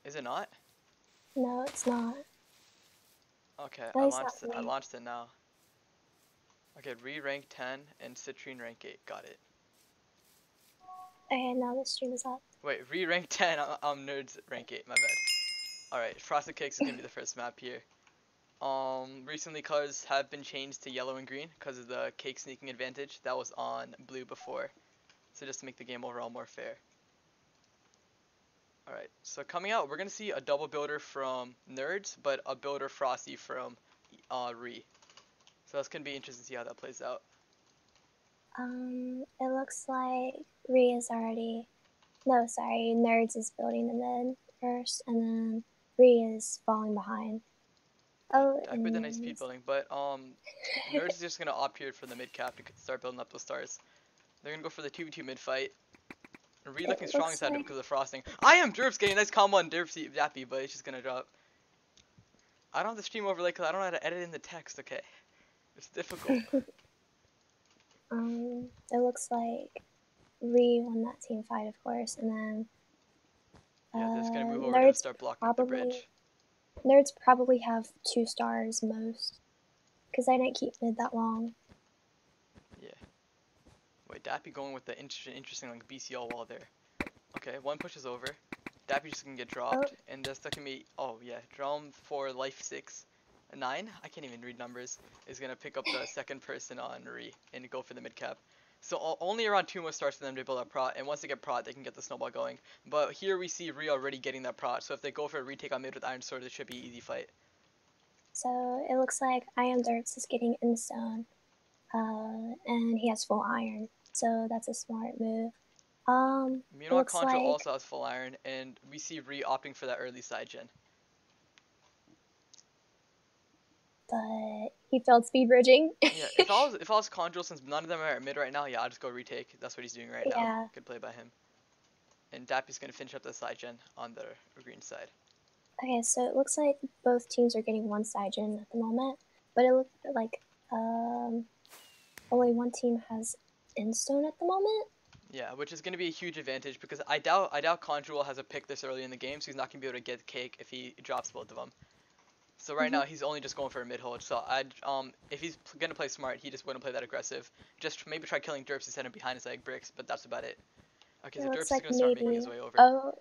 Is it not? No, it's not. Okay, At I least not for me. launched it now. Okay, REEEE rank 10 and Citrine rank 8. Got it. Okay, now the stream is up. Wait, REEEE rank 10. Nerdz rank 8. My bad. All right, Frosted Cakes is gonna be the first map here. Recently colors have been changed to yellow and green because of the cake sneaking advantage that was on blue before. So just to make the game overall more fair. Alright, so coming out, we're going to see a double builder from Nerdz, but a builder Frosty from REEEE. So that's going to be interesting to see how that plays out. It looks like REEEE is already... No, sorry, Nerdz is building the mid first, and then REEEE is falling behind. Oh, I put the nice speed building, but Nerdz is just going to opt here for the mid cap to start building up those stars. They're going to go for the 2v2 mid fight. REEEE looking strong inside him because of frosting. I am Derps getting a nice combo on Derpsy Zappy, but it's just going to drop. I don't have the stream overlay because I don't know how to edit in the text, okay? It's difficult. It looks like REEEE won that team fight, of course, and then yeah, they're just gonna move over to start blocking up the bridge. Nerds probably have 2 stars most, because I didn't keep mid that long. Yeah. Wait, Dappy going with the interesting like BCL wall there. Okay, one pushes over. Dappy just gonna get dropped, and that's gonna be drum for life 6. 9, I can't even read numbers, is going to pick up the second person on REEEE and go for the mid cap. So only around 2 more stars for them to build up prot, and once they get prot, they can get the snowball going. But here we see REEEE already getting that prot, so if they go for a retake on mid with Iron Sword, it should be an easy fight. So it looks like I Am Derps is getting in stone, and he has full iron, so that's a smart move. Meanwhile, Contra also has full iron, and we see REEEE opting for that early side gen. But he failed speed bridging. Yeah, if I was Conjure, since none of them are at mid right now, yeah, I'll just go retake. That's what he's doing right now. Good play by him. And Dappy's gonna finish up the side gen on the green side. Okay, so it looks like both teams are getting one side gen at the moment, but it looks like only one team has in-stone at the moment. Yeah, which is going to be a huge advantage because I doubt Conjural has a pick this early in the game, so he's not going to be able to get cake if he drops both of them. So right now he's only just going for a mid hold. So if he's going to play smart, he just wouldn't play that aggressive. Just maybe try killing Derps instead of behind his egg bricks, but that's about it. Okay, so Derps is going to start making his way over. Oh,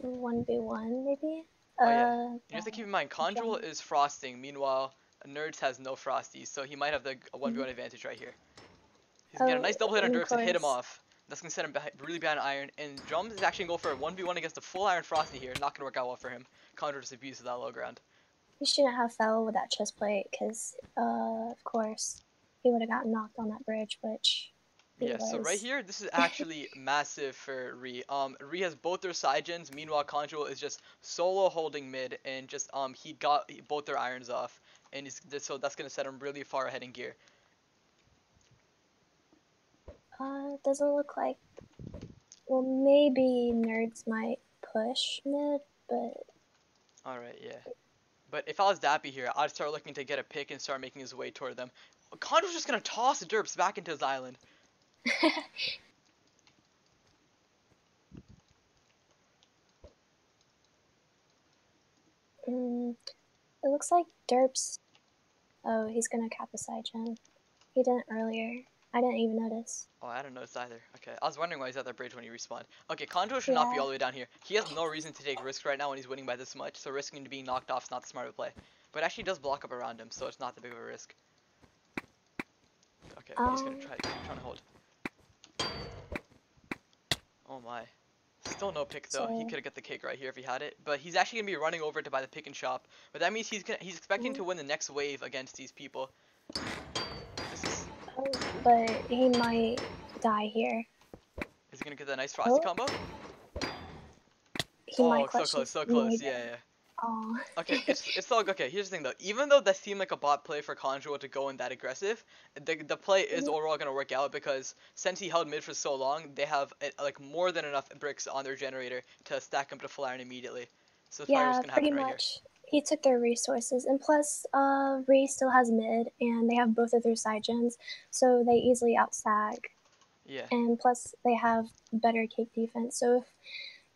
1v1 maybe? Oh yeah, you have to keep in mind, Conjural is frosting, meanwhile Nerdz has no frosties, so he might have the 1v1 advantage right here. He's going to get a nice double hit on Derps and hit him off. That's going to set him really behind iron, and Drums is actually going to go for a 1v1 against a full iron Frosty here. Not going to work out well for him. Conjure just abuses that low ground. He shouldn't have fell with that chest plate, because, of course, he would have gotten knocked on that bridge, which... Yeah, so right here, this is actually massive for REEEE. REEEE has both their side gens, meanwhile Conjure is just solo holding mid, and just, he got both their irons off, and so that's going to set him really far ahead in gear. It doesn't look like... Well, maybe Nerdz might push mid, but... Alright, yeah. But if I was Dappy here, I'd start looking to get a pick and start making his way toward them. Conjure's just going to toss the Derps back into his island. It looks like Derps... Oh, he's gonna cap a side gen. He didn't earlier. I didn't even notice. Oh, I didn't notice either. Okay, I was wondering why he's at that bridge when he respawned. Okay, Conjure should not be all the way down here. He has no reason to take risks right now when he's winning by this much, so risking being knocked off is not the smart of play. But actually does block up around him, so it's not that big of a risk. Okay, he's gonna try to hold. Oh my. Still no pick though. He could have got the cake right here if he had it. But he's actually gonna be running over to buy the pick and shop. But that means he's expecting to win the next wave against these people. But he might die here. Is he gonna get that nice Frosty combo? He might so close, yeah. Oh. Okay, it's all okay. Here's the thing though. Even though that seemed like a bot play for Conjure to go in that aggressive, the play is overall gonna work out because since he held mid for so long, they have like more than enough bricks on their generator to stack him to full iron immediately. So that's probably what's gonna happen right here. He took their resources, and plus, REEEE still has mid, and they have both of their side gens, so they easily outsag. Yeah. And plus, they have better cake defense. So if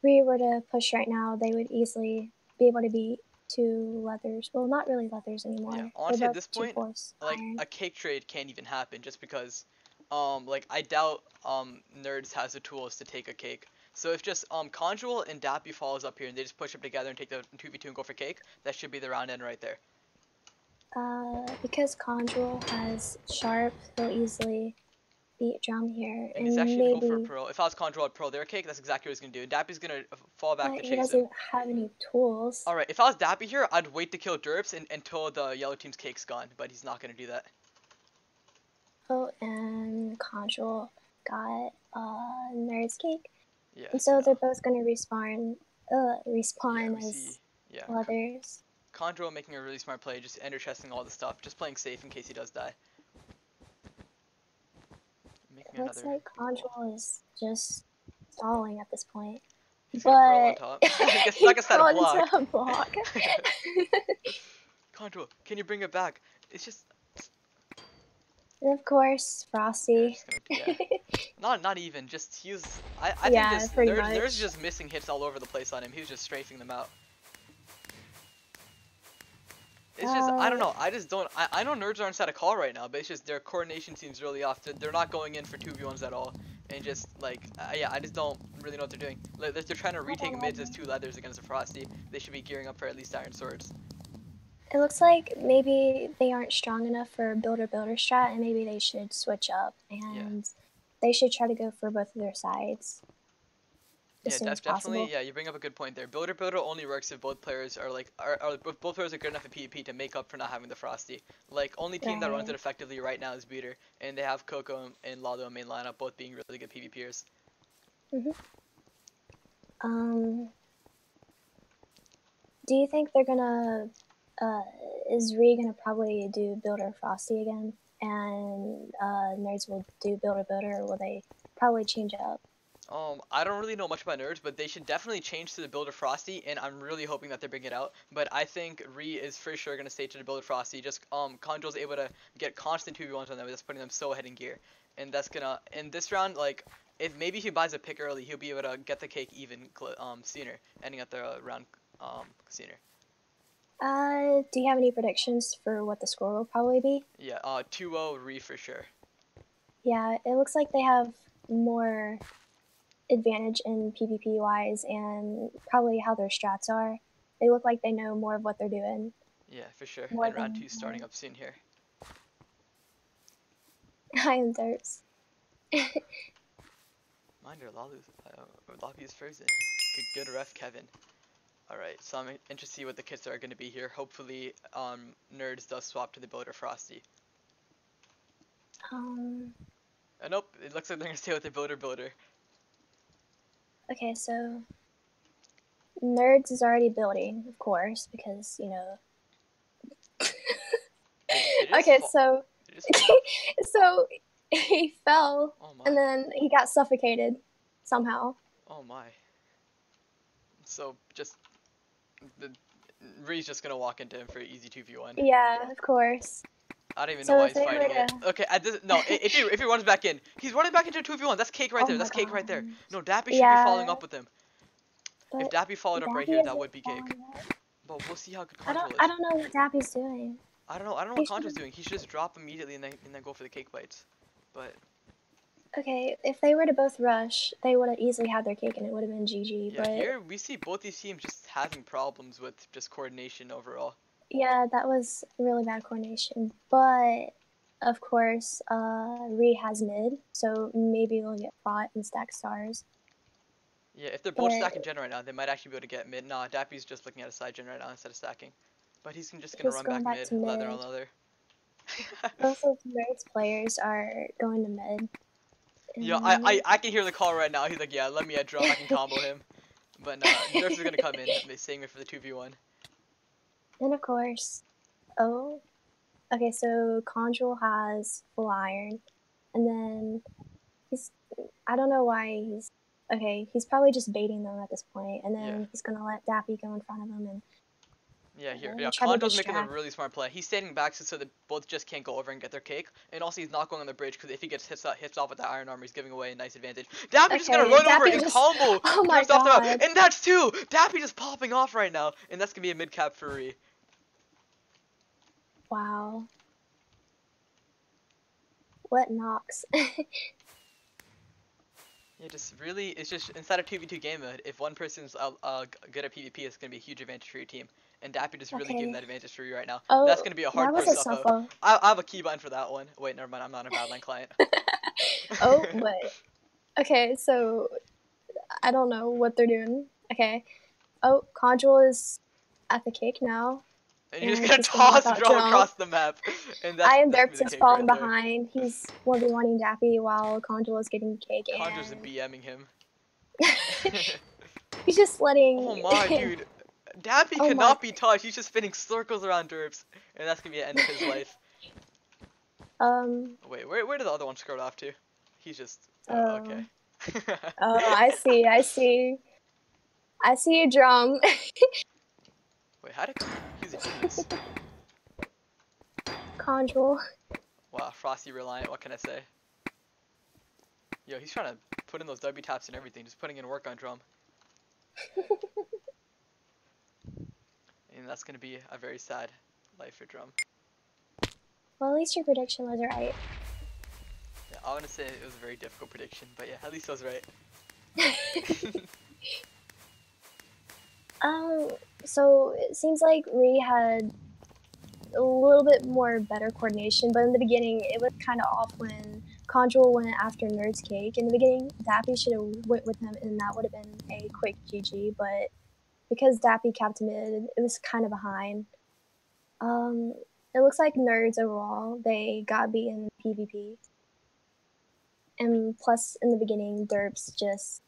Ree were to push right now, they would easily be able to beat 2 leathers. Well, not really leathers anymore. Yeah, They're honestly, at both this 2 point, force like iron. a cake trade can't even happen just because, like I doubt Nerdz has the tools to take a cake. So if just Conjure and Dappy follows up here and they just push up together and take the 2v2 and go for cake, that should be the round end right there. Because Conjure has Sharp, he'll easily beat Drum here, And he's and actually gonna go for a maybe. pearl. If I was Conjure, I'd pearl their cake. That's exactly what he's gonna do. Dappy's gonna fall back But to he chase him. doesn't have any tools. All right, if I was Dappy here, I'd wait to kill Derps until the yellow team's cake's gone, but he's not gonna do that. Oh, and Conjure got Nerd's cake. Yeah. And so No. they're both gonna respawn Yeah, we as see. Yeah. leathers. Conjure making a really smart play, just ender chesting all the stuff, just playing safe in case he does die. Making It looks another like Conjure is just stalling at this point. He's gonna pearl on But top. I guess he not gonna set a crawled block. into a block. Conjure, can you bring it back? It's just. And of course, Frosty. Yeah. Not even. Just he was. I Yeah, think this pretty Nerdz much. just missing hits all over the place on him. He was just strafing them out. It's just I don't know. I just don't. I know Nerdz aren't set a call right now, but it's just their coordination seems really off. They're not going in for 2v1s at all, and just like yeah, I just don't really know what they're doing. Like, they're trying to retake mids as 2 leathers against a Frosty. They should be gearing up for at least Iron Swords. It looks like maybe they aren't strong enough for builder strat, and maybe they should switch up and they should try to go for both of their sides as soon as possible. Definitely. Yeah, you bring up a good point there. Builder only works if both players are like if both players are good enough at PvP to make up for not having the Frosty. Like only team that runs it effectively right now is Beater, and they have Coco and Lado in main lineup, both being really good PvPers. Do you think they're gonna? Is Ree gonna probably do Builder Frosty again, and Nerdz will do Builder, or will they probably change it up? I don't really know much about Nerdz, but they should definitely change to the Builder Frosty, and I'm really hoping that they bring it out. But I think Ree is for sure gonna stay to the Builder Frosty. Just Conjo's able to get constant 2v1s on them, that's putting them so ahead in gear, and that's gonna in this round like. If maybe he buys a pick early, he'll be able to get the cake even sooner, ending at the round sooner. Do you have any predictions for what the score will probably be? Yeah, 2-0 Ree for sure. Yeah, it looks like they have more advantage in PvP wise and probably how their strats are. They look like they know more of what they're doing. Yeah, for sure. And round 2 starting up soon here. I am Derps. Mind your Lobby is frozen. Good ref, Kevin. Alright, so I'm interested to see what the kits are going to be here. Hopefully, Nerdz does swap to the Builder Frosty. Nope, it looks like they're going to stay with the Builder. Okay, so Nerdz is already building, of course, because, you know. Okay, so so he fell, and then he got suffocated somehow. Oh my. So just Ree's just gonna walk into him for an easy 2v1. Yeah, of course. I don't even know why he's fighting it. Okay, if he runs back in, he's running back into a 2v1. That's cake right there. That's cake right there. No, Dappy should be following up with him. If Dappy followed up right here, that would be cake. But we'll see how good Control is. I don't know what Dappy's doing. I don't know what Contro's doing. He should just drop immediately and then go for the cake bites. But okay, if they were to both rush, they would have easily had their cake and it would have been GG. Yeah, but here we see both these teams just having problems with just coordination overall. Yeah, that was really bad coordination. But of course, Ree has mid, so maybe they'll get fought and stack stars. Yeah, if they're both stacking gen right now, they might actually be able to get mid. Nah, Dappy's just looking at a side gen right now instead of stacking. But he's just gonna run back mid, leather on leather. Both of Nerd's players are going to mid. Yeah, I can hear the call right now. He's like, yeah, let me at drum, I can combo him. But nah, Nerdz is gonna come in, saving it for the 2v1. And of course, okay, so Conjure has full iron, and then I don't know why he's probably just baiting them at this point, and then he's gonna let Dappy go in front of him, and Yeah, here. They Yeah, try to Kondo's making a distract. really smart play. He's standing back so they both just can't go over and get their cake. And also, he's not going on the bridge because if he gets hits off with that iron armor, he's giving away a nice advantage. Dappy just gonna Okay, run over Dappy and just. combo Oh my Nerds off the map. god. And that's two! Dappy just popping off right now. And that's gonna be a mid cap for REEEE. Wow. What knocks? Yeah, just really, it's just inside of 2v2 game mode, if one person's good at PvP, it's going to be a huge advantage for your team. And Dappy just really giving Okay. that advantage for you right now. Oh, That's going to be a hard that was course a to upload. snuffle. I have a keybind for that one. Wait, never mind, I'm not a badline client. Oh, but okay, so I don't know what they're doing. Okay. Oh, Conjure is at the cake now. And you're just And going he's to gonna knock toss out Drum Drum. across the map. And I am that's Derps gonna be is the cake falling right there. behind. He's 1v1ing Dappy while Conjure is getting cake. Conjure's And BMing him. he's just letting. Oh my, dude. Dappy Oh cannot my. be touched. He's just spinning circles around Derps. And that's going to be the end of his life. Wait, where did the other one scroll off to? He's just... Oh, okay. Oh, I see. I see a Drum. Wait, how did... He's a genius. Conjure. Wow, Frosty reliant, what can I say? Yo, he's trying to put in those W taps and everything, just putting in work on Drum. And that's going to be a very sad life for Drum. Well, at least your prediction was right. Yeah, I want to say it was a very difficult prediction, but yeah, at least I was right. So it seems like REEEE had a little bit more better coordination, but in the beginning it was kind of off when Conjure went after Nerd's cake. In the beginning, Dappy should have went with him, and that would have been a quick GG. But because Dappy capped mid, it was kind of behind. It looks like Nerdz overall they got beat in PvP, and plus in the beginning, Derps just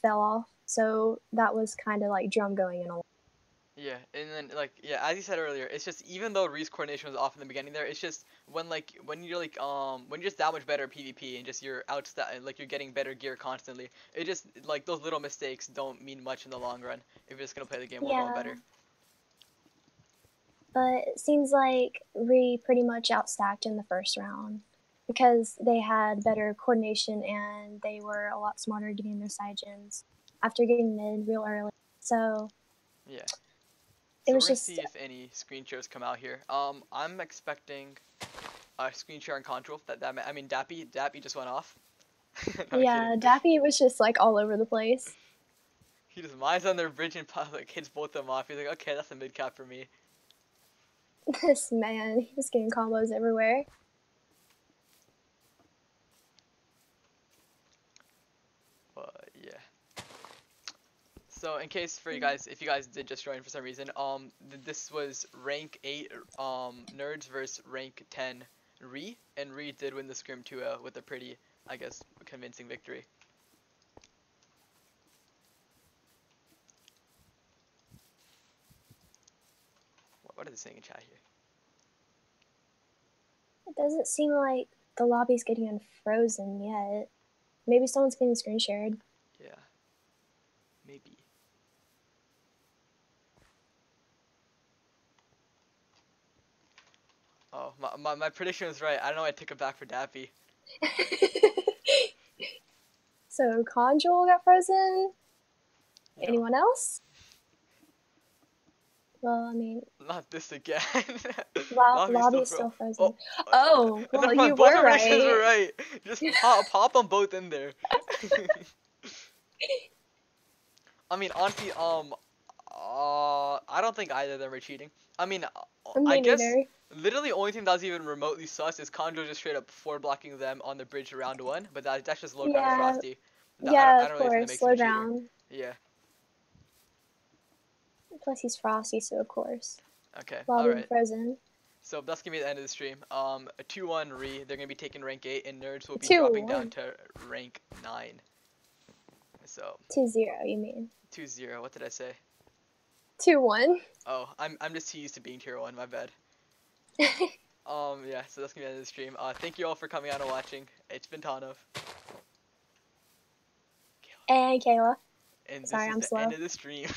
fell off. So that was kind of like Drum going in a lot. Yeah, and then like yeah, as you said earlier, it's just even though REEE's coordination was off in the beginning there, it's just when you're just that much better at PvP and just you're you're getting better gear constantly. It just like those little mistakes don't mean much in the long run if you're just gonna play the game well better. But it seems like REEEE pretty much outstacked in the first round because they had better coordination and they were a lot smarter getting their side gens after getting mid real early. So yeah. It So was we're gonna just see if any screen shares come out here. I'm expecting a screen share on Control. I mean Dappy just went off. No, yeah, Dappy was just like all over the place. He just mines on their bridge and like hits both of them off. He's like, okay, that's a mid cap for me. This man, he was getting combos everywhere. But yeah. So in case for you guys, if you guys did just join for some reason, this was rank 8 Nerdz versus rank 10 REEEE, and REEEE did win the scrim 2-0 with a pretty, I guess, convincing victory. What are they saying in chat here? It doesn't seem like the lobby's getting unfrozen yet. Maybe someone's getting screen shared. Yeah. Maybe. Oh, my prediction was right. I don't know, I took it back for Dappy. So Conjure got frozen? No. Anyone else? Well, I mean... Not this again. Lobby's still frozen. Oh, well, you both were predictions were right. Just pop them both in there. I mean, honestly, I don't think either of them are cheating. I mean, I guess literally the only thing that was even remotely sus is Conjo just straight up forward blocking them on the bridge around 1, but that's just low ground Frosty. Yeah, of course, slow ground. Yeah. Plus he's Frosty, so of course. Okay, alright. Frozen. So that's gonna be the end of the stream. A 2-1 REEEE, they're gonna be taking rank 8, and Nerdz will be dropping down to rank 9. So 2-0, you mean? 2-0. What did I say? 2-1. Oh, I'm just too used to being tier 1. My bad. Yeah. So that's gonna be the end of the stream. Thank you all for coming out and watching. It's been Tanav. And Kayla. And Sorry, this I'm is slow. the end of the stream.